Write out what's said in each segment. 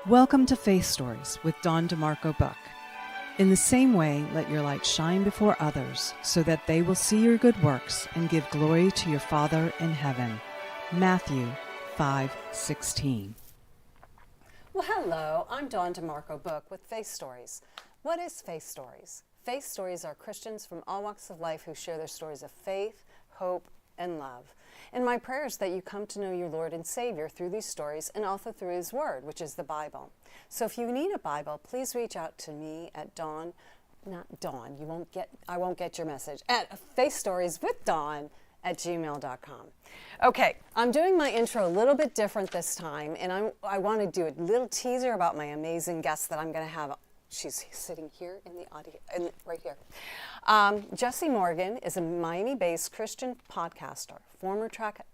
Welcome to Faith Stories with Dawn DeMarco Buck. In the same way, let your light shine before others so that they will see your good works and give glory to your Father in heaven. Matthew 5:16. Well, hello, I'm Dawn DeMarco Buck with Faith Stories. What is Faith Stories? Faith Stories are Christians from all walks of life who share their stories of faith, hope, and love. And my prayer is that you come to know your Lord and Savior through these stories and also through His Word, which is the Bible. So if you need a Bible, please reach out to me at I won't get your message, at faithstorieswithdawn@gmail.com. Okay, I'm doing my intro a little bit different this time, and I want to do a little teaser about my amazing guest that I'm going to have. She's sitting here in the audience, right here. Jessi Morgan is a Miami-based Christian podcaster, former track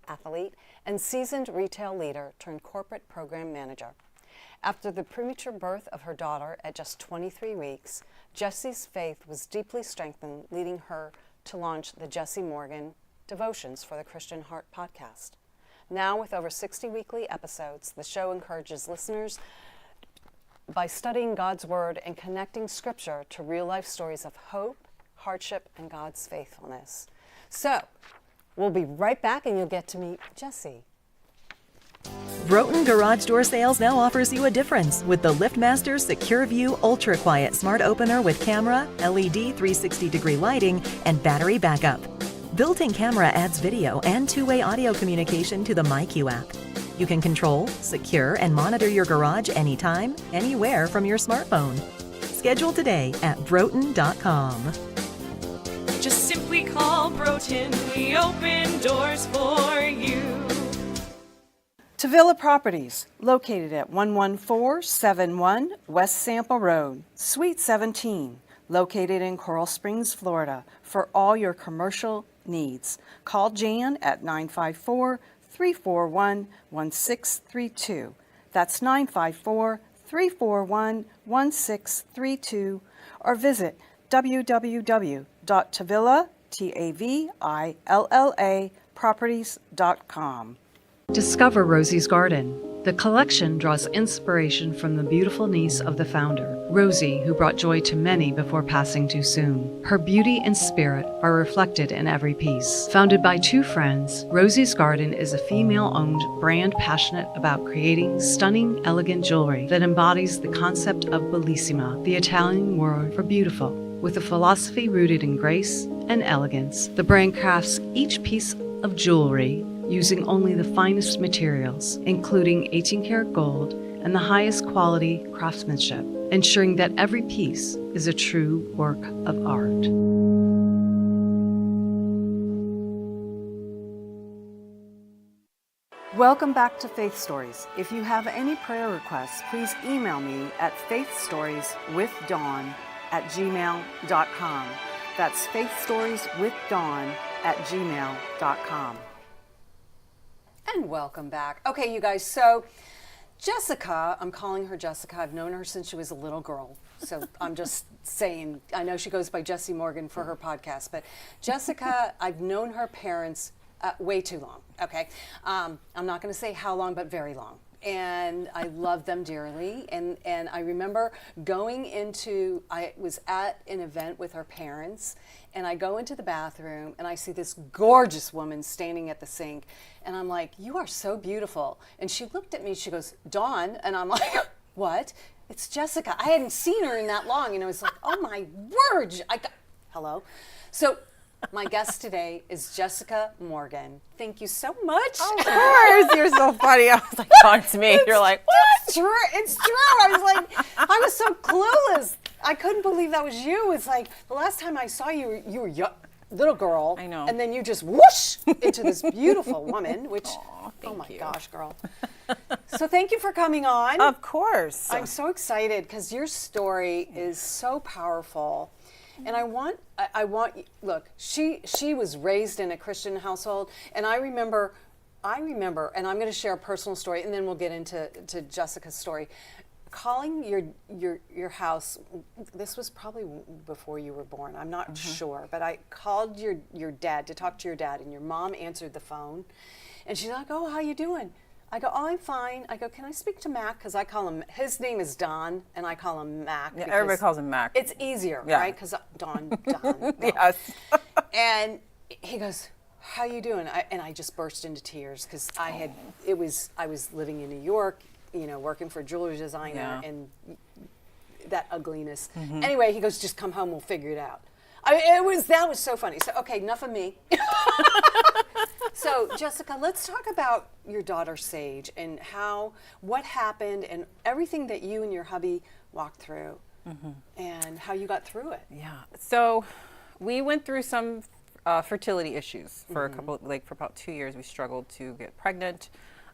athlete, and seasoned retail leader turned corporate program manager. After the premature birth of her daughter at just 23 weeks, Jessi's faith was deeply strengthened, leading her to launch the Jessi Morgan Devotions for the Christian Heart podcast. Now, with over 60 weekly episodes, the show encourages listeners by studying God's Word and connecting Scripture to real-life stories of hope, hardship, and God's faithfulness. So, we'll be right back and you'll get to meet Jessi. Broughton Garage Door Sales now offers you a difference with the LiftMaster Secure View Ultra Quiet Smart Opener with camera, LED 360-degree lighting, and battery backup. Built-in camera adds video and two-way audio communication to the MyQ app. You can control, secure, and monitor your garage anytime, anywhere from your smartphone. Schedule today at Broughton.com. Just simply call Broughton. We open doors for you. Tavilla Properties, located at 11471 West Sample Road, Suite 17, located in Coral Springs, Florida, for all your commercial needs. Call Jan at 954-341-1632. That's 954-341-1632, or visit www.tavillaproperties.com. Discover Rosie's Garden. The collection draws inspiration from the beautiful niece of the founder, Rosie, who brought joy to many before passing too soon. Her beauty and spirit are reflected in every piece. Founded by two friends, Rosie's Garden is a female-owned brand passionate about creating stunning, elegant jewelry that embodies the concept of bellissima, the Italian word for beautiful. With a philosophy rooted in grace and elegance, the brand crafts each piece of jewelry using only the finest materials, including 18-karat gold and the highest quality craftsmanship, ensuring that every piece is a true work of art. Welcome back to Faith Stories. If you have any prayer requests, please email me at faithstorieswithdawn@gmail.com. That's faithstorieswithdawn@gmail.com. And welcome back. Okay, you guys, so Jessica, I'm calling her Jessica. I've known her since she was a little girl. So I'm just saying, I know she goes by Jessi Morgan for her podcast, but Jessica, I've known her parents way too long, okay? I'm not going to say how long, but very long. And I love them dearly. And I remember I was at an event with her parents, and I go into the bathroom and I see this gorgeous woman standing at the sink. And I'm like, "You are so beautiful." And she looked at me, she goes, "Dawn?" And I'm like, "What?" "It's Jessica." I hadn't seen her in that long. And I was like, "Oh my word." Hello. So my guest today is Jessi Morgan. Thank you so much. Of course. You're so funny. I was like, talk to me. You're like, what? It's true. It's true. I was so clueless. I couldn't believe that was you. It's like the last time I saw you, you were young, little girl. I know. And then you just whoosh into this beautiful woman, which, oh my gosh, girl. So thank you for coming on. Of course. I'm so excited because your story is so powerful. And I want, look, she was raised in a Christian household, and I remember, and I'm going to share a personal story, and then we'll get into Jessica's story. Calling your house, this was probably before you were born, I'm not sure, but I called your dad to talk to your dad, and your mom answered the phone, and she's like, "Oh, how you doing?" I go, oh, I'm fine. I go, can I speak to Mac? Because I call him, his name is Don, and I call him Mac. Yeah, because everybody calls him Mac. It's easier, Yeah. right? Because Don. Well. Yes. And he goes, how you doing? And I just burst into tears because I was living in New York, you know, working for a jewelry designer, Yeah. and that ugliness. Anyway, he goes, just come home, we'll figure it out. That was so funny. So, okay, enough of me. So, Jessica, let's talk about your daughter Sage and what happened and everything that you and your hubby walked through and how you got through it. Yeah. So we went through some fertility issues for a couple, for about 2 years. We struggled to get pregnant.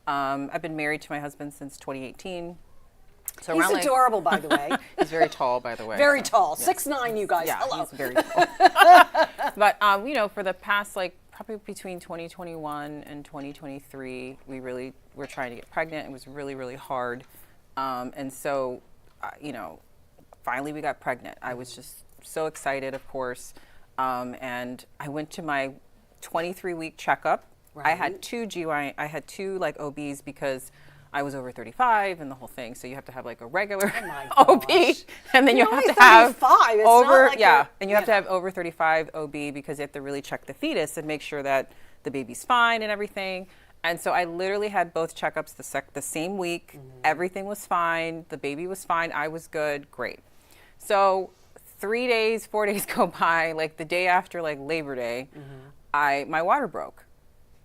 I've been married to my husband since 2018. So He's around, adorable, by the way. He's very tall, by the way. Very tall. 6'9", you guys. Yeah, Hello. he's very tall. But you know, for the past probably between 2021 and 2023, we really were trying to get pregnant. It was really, really hard. And so, you know, finally we got pregnant. I was just so excited, of course. And I went to my 23-week checkup. Right. I had two like OBs because I was over 35 and the whole thing. So you have to have like a regular my OB, gosh. and then you You're have to only have 35. It's over not like you're- and you have to have over 35 OB because you have to really check the fetus and make sure that the baby's fine and everything. And so I literally had both checkups the same week. Everything was fine. The baby was fine. I was good. Great. So 4 days go by, like the day after like Labor Day, my water broke.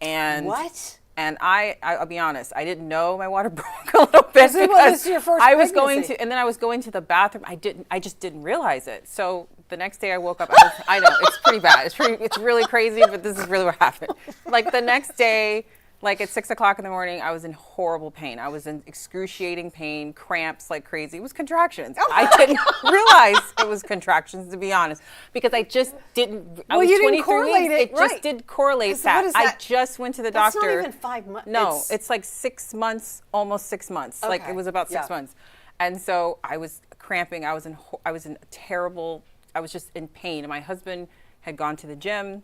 And What? And I'll be honest, I didn't know my water broke a little bit This was because your first I was going pregnancy. to, and then I was going to the bathroom. I just didn't realize it. So the next day I woke up. I know it's pretty bad. It's really crazy, but this is really what happened. Like the next day, like at 6 o'clock in the morning, I was in horrible pain. I was in excruciating pain, cramps like crazy. It was contractions. I didn't realize it was contractions, to be honest, because I just didn't. I Well, was you didn't 23 correlate weeks. it, It just right. didn't correlate 'Cause that. what is I that? just went to the That's doctor. not even 5 months. No, it's like 6 months, almost 6 months. Like Okay. it was about 6 Yeah. months. And so I was cramping. I was just in pain. And my husband had gone to the gym.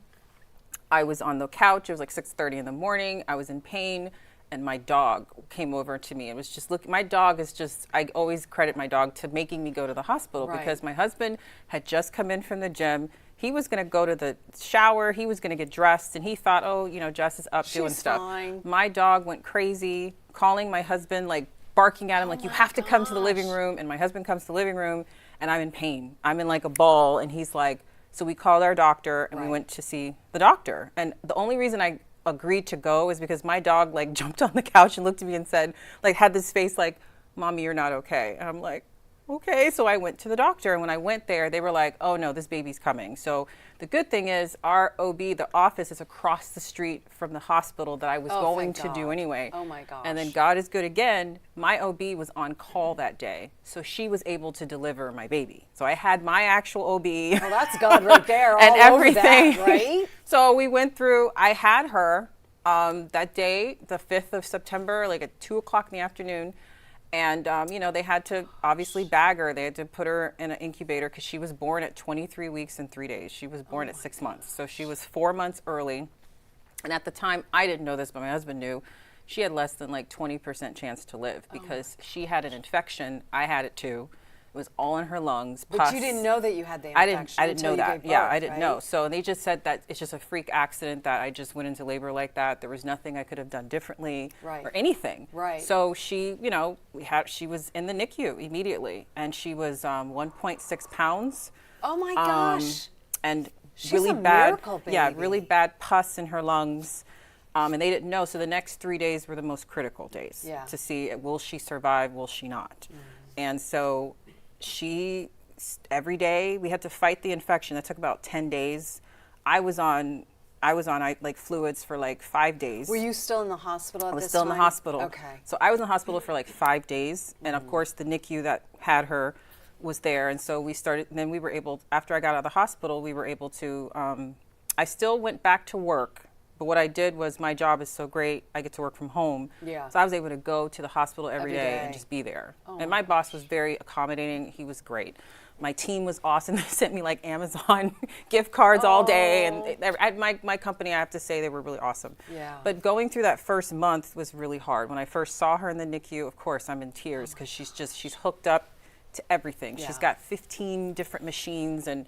I was on the couch. It was like 6:30 in the morning. I was in pain. And my dog came over to me. It was just my dog is just, I always credit my dog to making me go to the hospital Right. because my husband had just come in from the gym. He was going to go to the shower. He was going to get dressed. And he thought, oh, you know, Jess is up doing She's stuff. fine. My dog went crazy, calling my husband, like barking at him, like, you have to come to the living room. And my husband comes to the living room and I'm in pain. I'm in like a ball. And he's like, so we called our doctor and we went to see the doctor. And the only reason I agreed to go is because my dog like jumped on the couch and looked at me and said, like, had this face like, Mommy, you're not okay. And I'm like, okay. So I went to the doctor, and when I went there, they were like, oh no, this baby's coming. So the good thing is our OB, the office is across the street from the hospital that I was going to thank do God. anyway. Oh my gosh. And then God is good again. My OB was on call that day. So she was able to deliver my baby. So I had my actual OB. Well, that's God right there. and all over everything. that, right? So we went through, I had her that day, the 5th of September, like at 2 o'clock in the afternoon. And, you know, they had to obviously bag her. They had to put her in an incubator because she was born at 23 weeks and 3 days. She was born at 6 months. So she was 4 months early. And at the time, I didn't know this, but my husband knew. She had less than like 20% chance to live because she had an infection. I had it too. It was all in her lungs. But pus. you didn't know that you had the I infection. didn't until know you that. gave Yeah, birth, I didn't right? know. So they just said that it's just a freak accident that I just went into labor like that. There was nothing I could have done differently Right. or anything. Right. So she, you know, she was in the NICU immediately, and she was 1.6 pounds. Oh my gosh. And She's really a bad, miracle yeah, baby. really bad pus in her lungs. And they didn't know. So the next 3 days were the most critical days Yeah. to see, will she survive, will she not? And so every day we had to fight the infection. That took about 10 days. I was on like fluids for like 5 days. Were you still in the hospital at I was this still in the time? hospital. Okay. So I was in the hospital for like 5 days. And of course the NICU that had her was there. And so we started, and then we were able, after I got out of the hospital, we were able to, I still went back to work. But what I did was, my job is so great, I get to work from home. Yeah. So I was able to go to the hospital every Every day day. and just be there. Oh and my my boss was very accommodating. He was great. My team was awesome. They sent me like Amazon gift cards all day. And at my company, I have to say, they were really awesome. Yeah. But going through that first month was really hard. When I first saw her in the NICU, of course, I'm in tears because she's hooked up to everything. Yeah. She's got 15 different machines and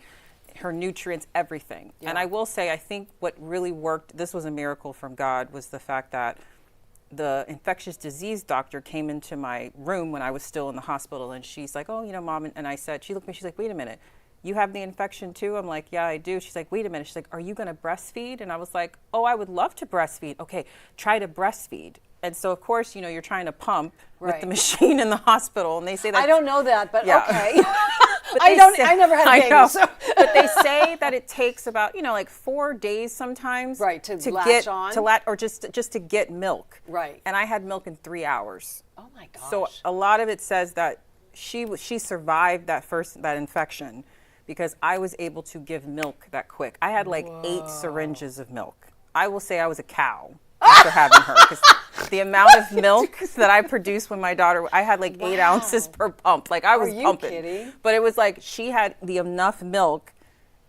her nutrients, everything. Yeah. And I will say, I think what really worked, this was a miracle from God, was the fact that the infectious disease doctor came into my room when I was still in the hospital, and she's like, oh, you know, Mom, and I said, she looked at me, she's like, wait a minute, you have the infection too? I'm like, yeah, I do. She's like, wait a minute. She's like, are you going to breastfeed? And I was like, oh, I would love to breastfeed. Okay, try to breastfeed. And so, of course, you know, you're trying to pump with the Right. machine in the hospital, and they say that. I don't know that, but Yeah. okay. But I they don't. say- I never had a I baby, know. so. But they say that it takes about, you know, like 4 days sometimes. Right, to latch get on? or just to get milk. Right. And I had milk in 3 hours. Oh my gosh. So a lot of it says that she survived that infection because I was able to give milk that quick. I had like 8 syringes of milk. I will say I was a cow after having her, because the amount of milk that I produced when my daughter, I had like 8 ounces per pump. Like I was you pumping. kidding? But it was like she had enough milk.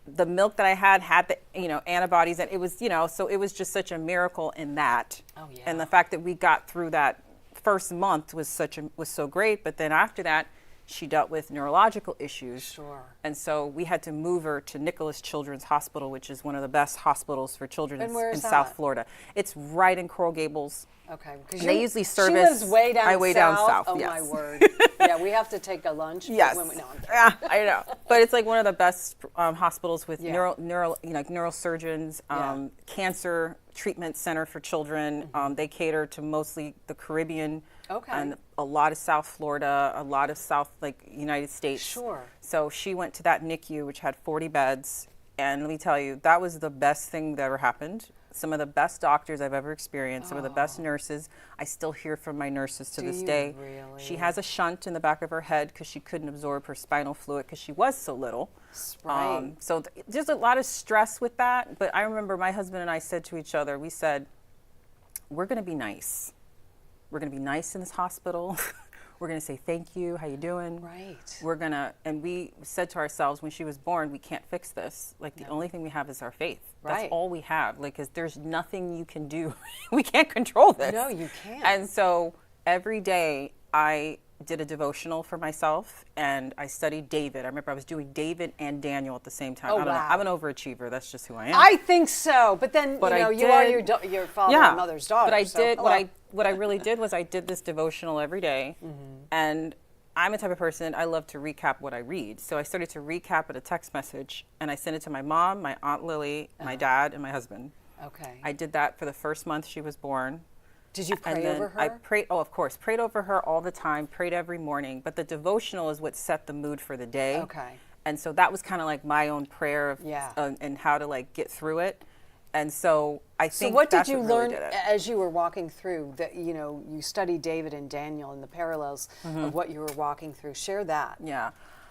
The milk that I had the, you know, antibodies, and it was, you know, so it was just such a miracle in that. Oh, yeah. And the fact that we got through that first month was so great. But then after that, she dealt with neurological issues. Sure. And so we had to move her to Nicholas Children's Hospital, which is one of the best hospitals for children And where in is South that? Florida. It's right in Coral Gables. Okay. Because They usually She service- lives way down I way down south, Oh yes. my word. Yeah, we have to take a lunch. Yes. When we, no, I'm kidding. Yeah, I know. But it's like one of the best hospitals with Yeah. neurosurgeons, Yeah. cancer treatment center for children. They cater to mostly the Caribbean. Okay. And a lot of South Florida, a lot of South, United States. Sure. So she went to that NICU, which had 40 beds. And let me tell you, that was the best thing that ever happened. Some of the best doctors I've ever experienced, some of the best nurses. I still hear from my nurses to Do this you day. really? She has a shunt in the back of her head because she couldn't absorb her spinal fluid because she was so little. Right. So there's a lot of stress with that. But I remember my husband and I said to each other, we said, we're going to be nice. We're going to be nice in this hospital. We're going to say, thank you. How you doing? Right. We're going to, and we said to ourselves when she was born, we can't fix this. Like the only thing we have is our faith. Right. That's all we have. Like, 'cause there's nothing you can do. We can't control this. No, you can't. And so every day I did a devotional for myself and I studied David. I remember I was doing David and Daniel at the same time. Oh, I don't know. wow. I'm an overachiever. That's just who I am. I think so, but then But you know I you are did- your father and mother's daughter. But I so, did hello. what I really did was I did this devotional every day, and I'm a type of person, I love to recap what I read. So I started to recap it a text message, and I sent it to my mom, my Aunt Lily, my dad, and my husband. Okay. I did that for the first month she was born. Did you And pray then over her? I prayed, of course, prayed over her all the time, prayed every morning. But the devotional is what set the mood for the day. Okay. And so that was kind of like my own prayer of, Yeah. and how to get through it. And so I So think what did that's you what really learn did it. as you were walking through that? You know, you studied David and Daniel and the parallels of what you were walking through. Share that. Yeah.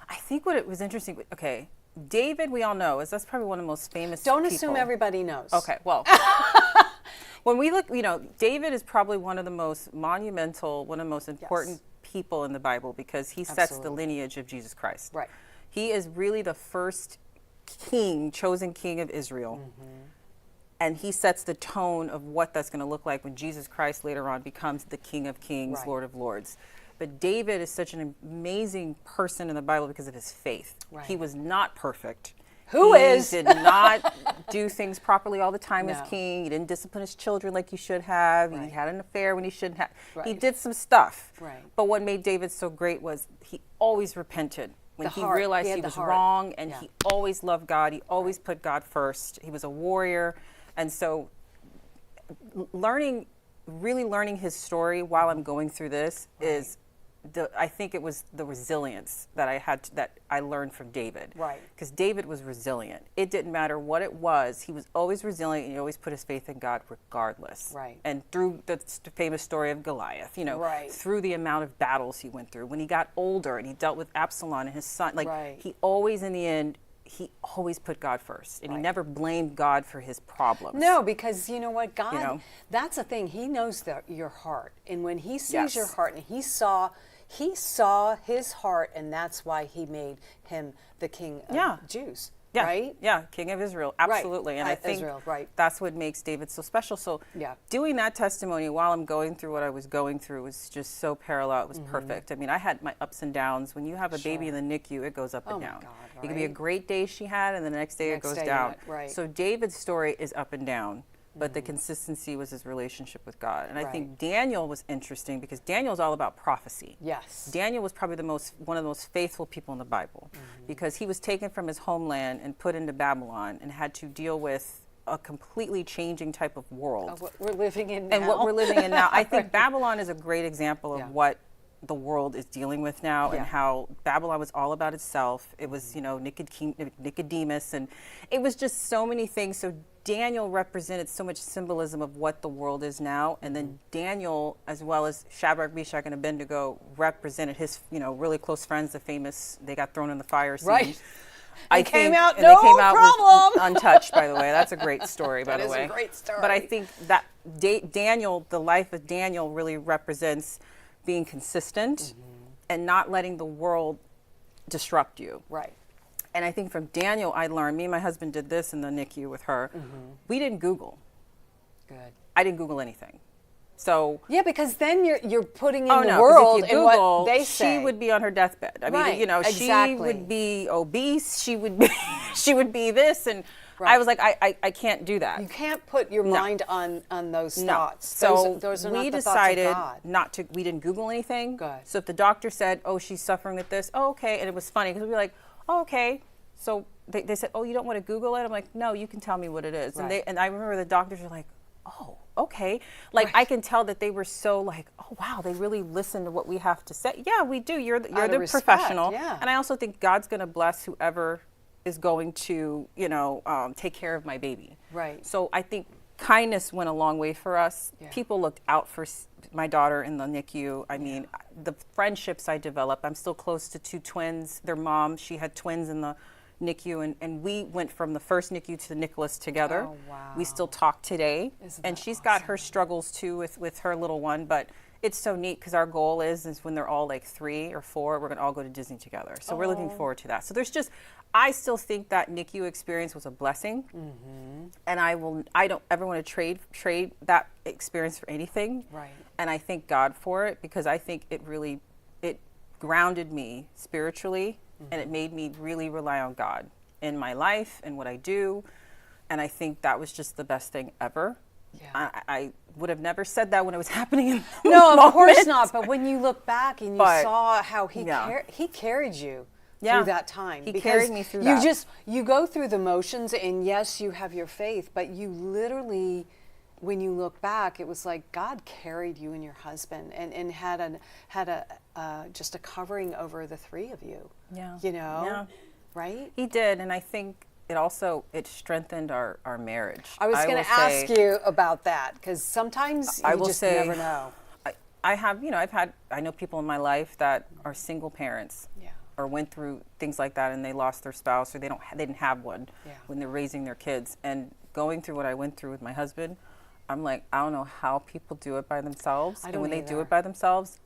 I think what it was interesting, okay, David, we all know, that's probably one of the most famous Don't people. assume everybody knows. Okay, well, when we look, David is probably one of the most monumental, one of the most important people in the Bible because he sets the Absolutely. lineage of Jesus Christ. Right. He is really the first chosen king of Israel. And he sets the tone of what that's going to look like when Jesus Christ later on becomes the King of Kings, Right. Lord of Lords. But David is such an amazing person in the Bible because of his faith. Right. He was not perfect. Who he is? did not do things properly all the time No. as king. He didn't discipline his children like he should have. He Right. had an affair when he shouldn't have. He Right. did some stuff. Right. But what made David so great was he always repented. When The he heart. realized He had he the was heart. wrong, and Yeah. he always loved God. He always put God first. He was a warrior. And so really learning his story while I'm going through this is I think it was the resilience that I learned from David. Right. Because David was resilient. It didn't matter what it was. He was always resilient, and he always put his faith in God regardless. Right. And through the famous story of Goliath, Right. through the amount of battles he went through. When he got older and he dealt with Absalom and his son, Right. he always, in the end, he always put God first. And he Right. never blamed God for his problems. No, because you know what, God, know? that's the thing. He knows your heart. And when he sees Yes. your heart and he saw he saw his heart, and that's why he made him the king of Jews. Yeah, Right? yeah, King of Israel, absolutely. And I think Israel, right. that's what makes David so special. So doing that testimony while I'm going through what I was going through was just so parallel. It was perfect. I mean, I had my ups and downs. When you have a baby in the NICU, it goes up and down. God, It can be a right? great day she had, and the next day it goes day, down. right. So David's story is up and down. But the consistency was his relationship with God. And I think Daniel was interesting because Daniel is all about prophecy. Yes. Daniel was probably one of the most faithful people in the Bible because he was taken from his homeland and put into Babylon and had to deal with a completely changing type of world. What we're living in now. And what we're living in now. I think Babylon is a great example of what the world is dealing with now and how Babylon was all about itself. It was, Nicodemus, and it was just so many things. So Daniel represented so much symbolism of what the world is now. And then Daniel, as well as Shadrach, Meshach, and Abednego, represented his, really close friends, the famous, they got thrown in the fire scene. Right. They came out untouched, by the way. That's a great story, by the way. That is a great story. But I think that Daniel, the life of Daniel really represents being consistent and not letting the world disrupt you. Right. And I think from Daniel, I learned, me and my husband did this in the NICU with her. We didn't Google. Good. I didn't Google anything. So Yeah, because then you're putting in the 'cause world if you and Google, what they say. she would be on her deathbed. I Right, mean, she exactly. would be obese. She would be, she would be this, and I was like, I can't do that. You can't put your mind on those thoughts. So those are we not the decided thoughts of God. not to. We didn't Google anything. Good. So if the doctor said, "Oh, she's suffering with this," oh, okay, and it was funny because we'd be like, "Oh, okay." So they said, "Oh, you don't want to Google it?" I'm like, "No, you can tell me what it is." Right. And I remember the doctors were like, "Oh, okay." Like I can tell that they were so like, "Oh, wow, they really listen to what we have to say." Yeah, we do. You're the respect, professional, yeah. and I also think God's going to bless whoever is going to, take care of my baby. Right. So I think kindness went a long way for us. Yeah. People looked out for my daughter in the NICU. I mean, the friendships I developed, I'm still close to two twins. Their mom, she had twins in the NICU, and we went from the first NICU to the Nicholas together. Oh, wow. We still talk today. Isn't And that she's got her struggles too with her little one, but it's so neat because our goal is when they're all like 3 or 4, we're going to all go to Disney together. So we're looking forward to that. So there's I still think that NICU experience was a blessing, and I don't ever want to trade that experience for anything. Right. And I thank God for it because I think it grounded me spiritually, and it made me really rely on God in my life and what I do. And I think that was just the best thing ever. Yeah. I would have never said that when it was happening in the No, of course moment. not. But when you look back and you But, saw how he yeah. he carried you Yeah. through that time, He because carried me through you that. you go through the motions, and yes, you have your faith, but you literally, when you look back, it was like God carried you and your husband, and had just a covering over the 3 of you. Yeah. Yeah. Right. He did, and I think it strengthened our marriage. I was going will to ask say- you about that, because sometimes I you will just say, never know. I know people in my life that are single parents, Yeah. or went through things like that, and they lost their spouse, or they didn't have one Yeah. when they're raising their kids. And going through what I went through with my husband, I'm like, I don't know how people do it by themselves. I And don't when they do either. it by themselves,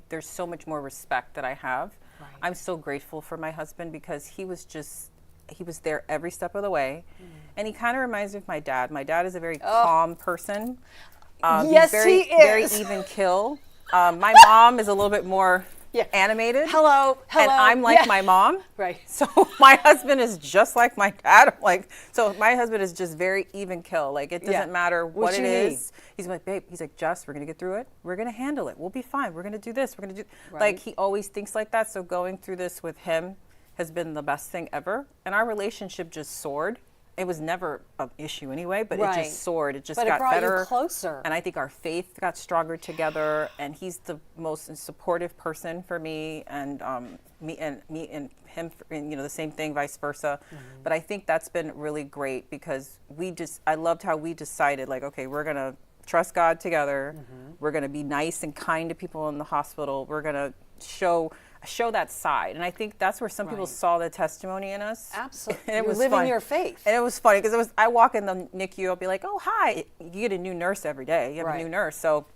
there's so much more respect that I have. Right. I'm so grateful for my husband because he was there every step of the way. And he kind of reminds me of my dad. My dad is a very calm person. Yes, he's very, he is. very even kill. My mom is a little bit more animated. Hello. And I'm like Yeah. my mom. Right. So my husband is just like my dad. So my husband is just very even kill. Like, it doesn't matter what you it need. is. He's like, babe, he's like, Jess, we're going to get through it. We're going to handle it. We'll be fine. We're going to do this. We're going to do, Right. like, he always thinks like that. So going through this with him has been the best thing ever. And our relationship just soared. It was never an issue anyway, but it Right. just soared. It just But it got brought you better. closer. And I think our faith got stronger together. And he's the most supportive person for me, and me and him, and, the same thing, vice versa. But I think that's been really great because I loved how we decided, like, okay, we're gonna trust God together. We're gonna be nice and kind to people in the hospital. We're gonna show that side. And I think that's where some people Right. saw the testimony in us. Absolutely. And it You're was living fun. your faith. And it was funny because I walk in the NICU, I'll be like, oh, hi. You get a new nurse every day. You have Right. a new nurse. So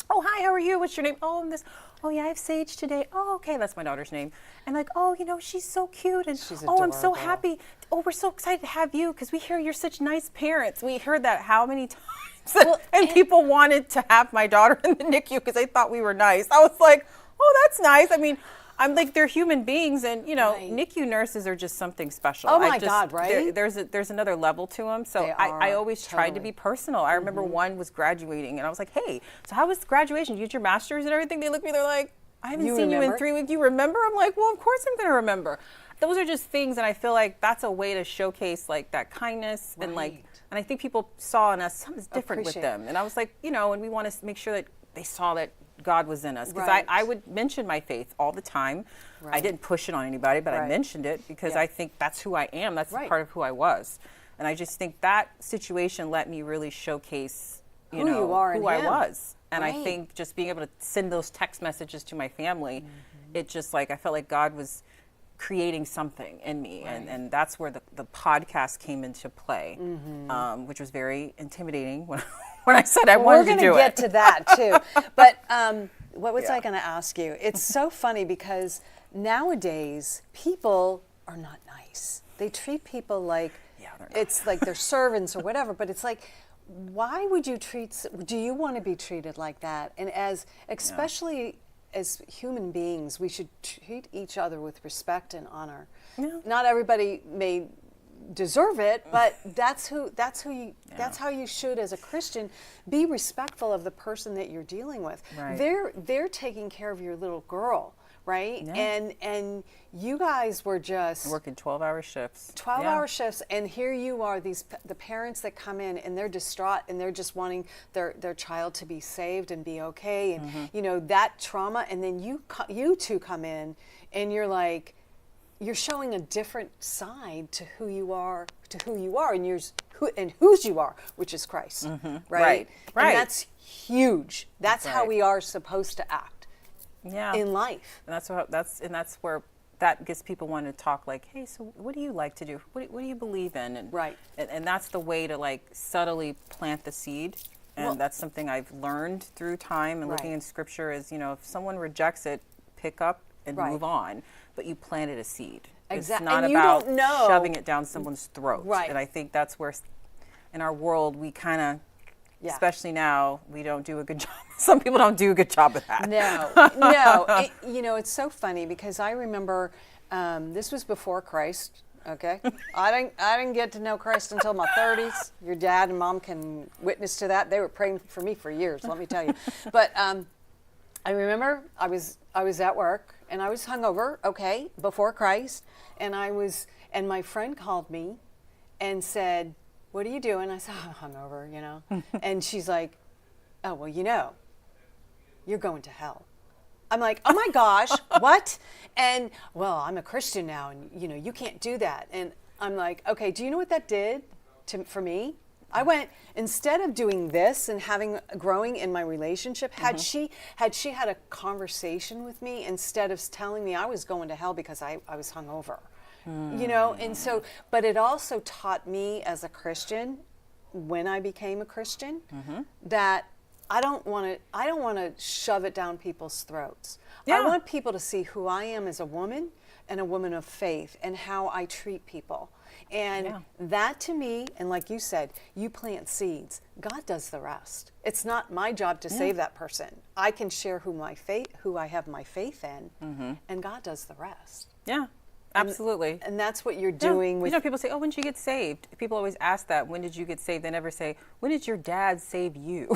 oh, hi, how are you? What's your name? Oh, I'm this. Oh, yeah, I have Sage today. Oh, okay, that's my daughter's name. And like, oh, she's so cute. And She's oh, I'm so adorable. happy. Oh, we're so excited to have you because we hear you're such nice parents. We heard that how many times? And people wanted to have my daughter in the NICU because they thought we were nice. I was like, oh, that's nice. I mean, I'm like, they're human beings, and Right. NICU nurses are just something special. Oh my God, right? There's another level to them. So They I are, always tried to totally. be personal. I remember one was graduating, and I was like, hey, so how was graduation? Did you get your master's and everything? They looked at me, they're like, I haven't You seen you in remember? 3 weeks. You remember? I'm like, well, of course I'm gonna remember. Those are just things, and I feel like that's a way to showcase like that kindness and like, Right. and I think people saw in us something's different with Appreciate them. And I was like, and we want to make sure that they saw that God was in us. Because Right. I would mention my faith all the time. I Right. didn't push it on anybody, but I Right. mentioned it because Yeah. I think that's who I am. That's Right. part of who I was. And I just think that situation let me really showcase, Who you are in who I him. was. And I Right. think just being able to send those text messages to my family, it just like, I felt like God was creating something in me. And that's where the podcast came into play, which was very intimidating when, when I said I wanted to do We're going it. to get to that too. But what was I going to ask you? It's so funny because nowadays people are not nice. They treat people like they're not. it's like they're servants or whatever. But it's like, why would you do you want to be treated like that? And especially as human beings, we should treat each other with respect and honor. Yeah. Not everybody may deserve it, but that's how you should, as a Christian, be respectful of the person that you're dealing with. Right. They're taking care of your little girl, right? Yeah. And you guys were just Working 12-hour shifts. 12-hour shifts, and here you are, the parents that come in and they're distraught and they're just wanting their child to be saved and be okay, and that trauma, and then you two come in and you're like, you're showing a different side to who you are, and whose you are, which is Christ, right? Right. And that's huge. That's how Right. we are supposed to act in life. And that's where that gets people wanting to talk like, hey, so what do you like to do? What do you believe in? And, Right. And that's the way to like subtly plant the seed. And that's something I've learned through time and looking Right. in scripture is, if someone rejects it, pick up and Right. move on. But you planted a seed. It's Exact- not and you about don't know- shoving it down someone's throat. Right. And I think that's where in our world we kind of, Yeah. especially now, we don't do a good job. Some people don't do a good job with that. No. It's so funny because I remember this was before Christ. Okay, I didn't get to know Christ until my 30s. Your dad and mom can witness to that. They were praying for me for years. Let me tell you. But I remember I was at work and I was hungover. Okay, before Christ, and my friend called me and said, "What are you doing?" I said, "I'm hungover," and she's like, "Oh, well, you're going to hell." I'm like, "Oh my gosh, what?" And, "Well, I'm a Christian now, and you can't do that." And I'm like, "Okay, do you know what that did for me?" I went, instead of doing this and growing in my relationship, had she had a conversation with me instead of telling me I was going to hell because I was hungover, and so, but it also taught me as a Christian, when I became a Christian, that I don't want to shove it down people's throats. I Yeah. want people to see who I am as a woman and a woman of faith and how I treat people. And that to me, and like you said, you plant seeds. God does the rest. It's not my job to save that person. I can share who I have my faith in, and God does the rest. Yeah, absolutely. And that's what you're doing with people say, "Oh, when did you get saved?" People always ask that. When did you get saved? They never say, "When did your dad save you?"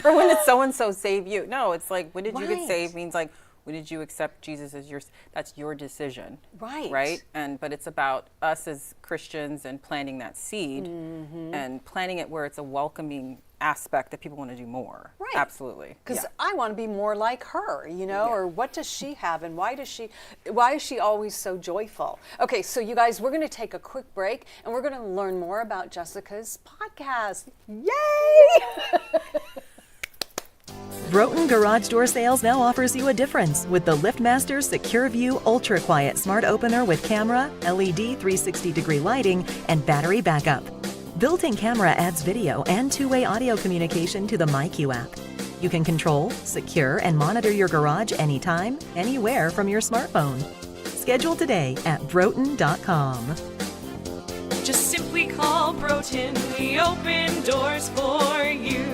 or "When did so and so save you?" No, it's like, "When did you get Right. saved?" means like, when did you accept Jesus as that's your decision. Right. Right. But it's about us as Christians and planting that seed and planting it where it's a welcoming aspect that people want to do more. Right. Absolutely. Because I want to be more like her, or what does she have, and why is she always so joyful? Okay, so you guys, we're going to take a quick break, and we're going to learn more about Jessica's podcast. Yay! Broughton Garage Door Sales now offers you a difference with the LiftMaster Secure View Ultra Quiet Smart Opener with camera, LED 360-degree lighting, and battery backup. Built-in camera adds video and two-way audio communication to the MyQ app. You can control, secure, and monitor your garage anytime, anywhere from your smartphone. Schedule today at Broughton.com. Just simply call Broughton. We open doors for you.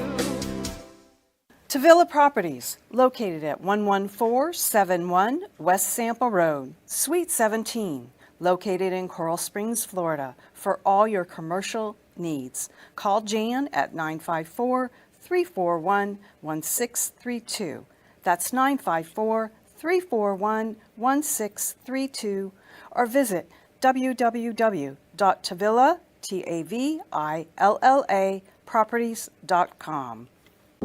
Tavilla Properties, located at 11471 West Sample Road, Suite 17, located in Coral Springs, Florida, for all your commercial needs. Call Jan at 954-341-1632. That's 954-341-1632, or visit www.tavillaproperties.com.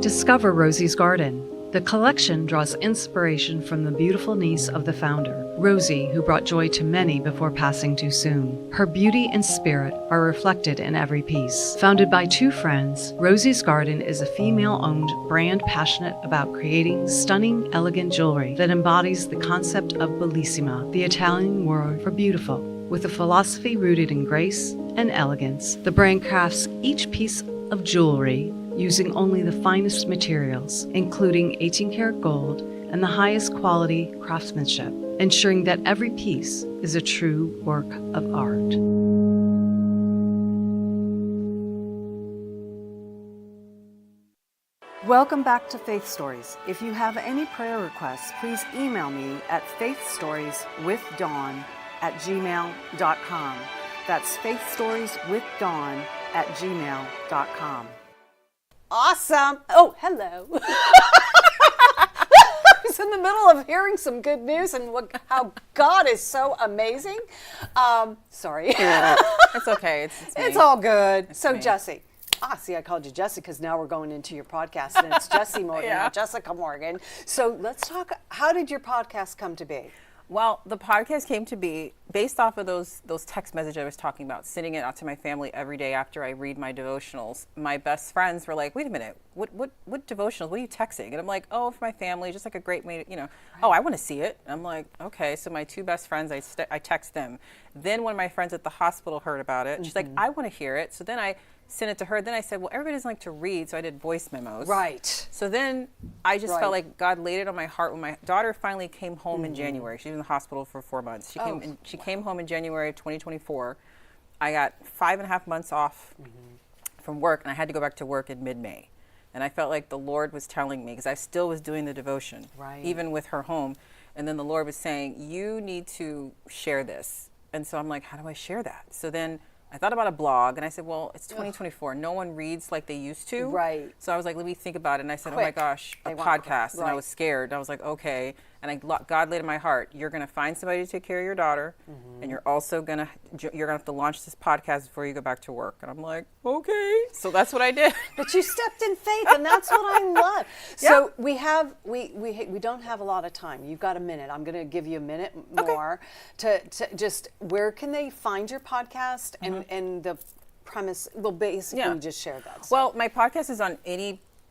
Discover Rosie's Garden. The collection draws inspiration from the beautiful niece of the founder, Rosie, who brought joy to many before passing too soon. Her beauty and spirit are reflected in every piece. Founded by two friends, Rosie's Garden is a female-owned brand passionate about creating stunning, elegant jewelry that embodies the concept of bellissima, the Italian word for beautiful. With a philosophy rooted in grace and elegance, the brand crafts each piece of jewelry using only the finest materials, including 18-karat gold and the highest quality craftsmanship, ensuring that every piece is a true work of art. Welcome back to Faith Stories. If you have any prayer requests, please email me at faithstorieswithdawn@gmail.com. That's faithstorieswithdawn@gmail.com. Awesome. Oh, hello. I was in the middle of hearing some good news and how God is so amazing. Sorry. It's okay. It's me. It's all good. So, me. Jessi. See, I called you Jessi because now we're going into your podcast and it's Jessi Morgan, Yeah. not Jessica Morgan. So let's talk, how did your podcast come to be? Well, the podcast came to be based off of those text messages I was talking about, sending it out to my family every day after I read my devotionals. My best friends were like, "Wait a minute, what devotionals? What are you texting?" And I'm like, "Oh, for my family, just like a great way to, oh, I want to see it." And I'm like, "Okay." So my two best friends, I text them. Then when my friends at the hospital heard about it, she's like, "I want to hear it." So then I sent it to her. Then I said, well, everybody doesn't like to read, so I did voice memos. Right. So then I just Right. felt like God laid it on my heart when my daughter finally came home in January. She was in the hospital for 4 months. She came home in January of 2024. I got 5.5 months off from work, and I had to go back to work in mid-May. And I felt like the Lord was telling me, because I still was doing the devotion, Right. even with her home. And then the Lord was saying, you need to share this. And so I'm like, how do I share that? So then I thought about a blog, and I said, well, it's 2024. No one reads like they used to. Right. So I was like, let me think about it. And I said, Quick. oh my gosh, a They want quick. podcast. And I Right. was scared. I was like, okay. And God laid in my heart, you're going to find somebody to take care of your daughter, and you're also going to have to launch this podcast before you go back to work. And I'm like, okay. So that's what I did. But you stepped in faith, and that's what I love. So we don't have a lot of time. You've got a minute. I'm going to give you a minute more to just, where can they find your podcast and the premise? Well, basically, just share that. So. Well, my podcast is on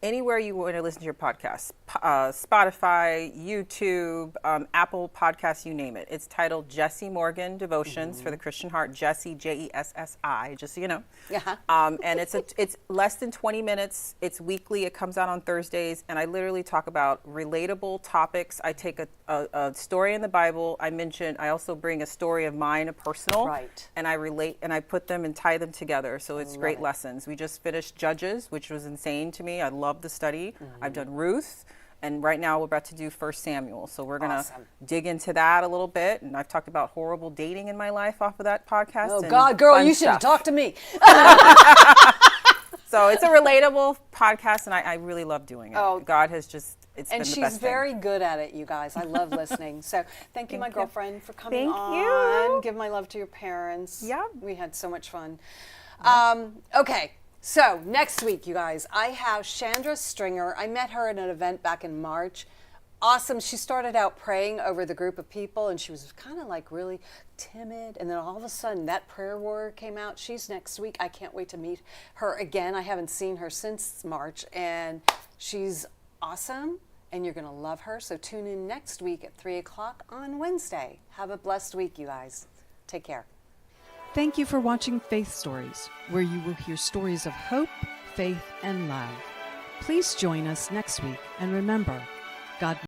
anywhere you want to listen to your podcast. Spotify, YouTube, Apple Podcasts, you name it. It's titled Jessi Morgan Devotions for the Christian Heart. Jessi, Jessi, just so you know. Yeah. And it's less than 20 minutes. It's weekly. It comes out on Thursdays, and I literally talk about relatable topics. I take a story in the Bible. I also bring a story of mine, a personal, Right. and I relate and I put them and tie them together. So it's great it. lessons. We just finished Judges, which was insane to me. I love the study. I've done Ruth. And right now we're about to do 1 Samuel. So we're going to dig into that a little bit. And I've talked about horrible dating in my life off of that podcast. Oh, and God, girl, fun you should have stuff. talked to me. So it's a relatable podcast, and I really love doing it. Oh. God has just, it's And been the she's best thing. very good at it, you guys. I love listening. So thank you, my girlfriend, for coming Thank on. you. Give my love to your parents. Yeah. We had so much fun. Okay. So next week, you guys, I have Chandra Stringer. I met her at an event back in March. Awesome. She started out praying over the group of people, and she was kind of like really timid. And then all of a sudden, that prayer warrior came out. She's next week. I can't wait to meet her again. I haven't seen her since March, and she's awesome, and you're going to love her. So tune in next week at 3 o'clock on Wednesday. Have a blessed week, you guys. Take care. Thank you for watching Faith Stories, where you will hear stories of hope, faith, and love. Please join us next week, and remember, God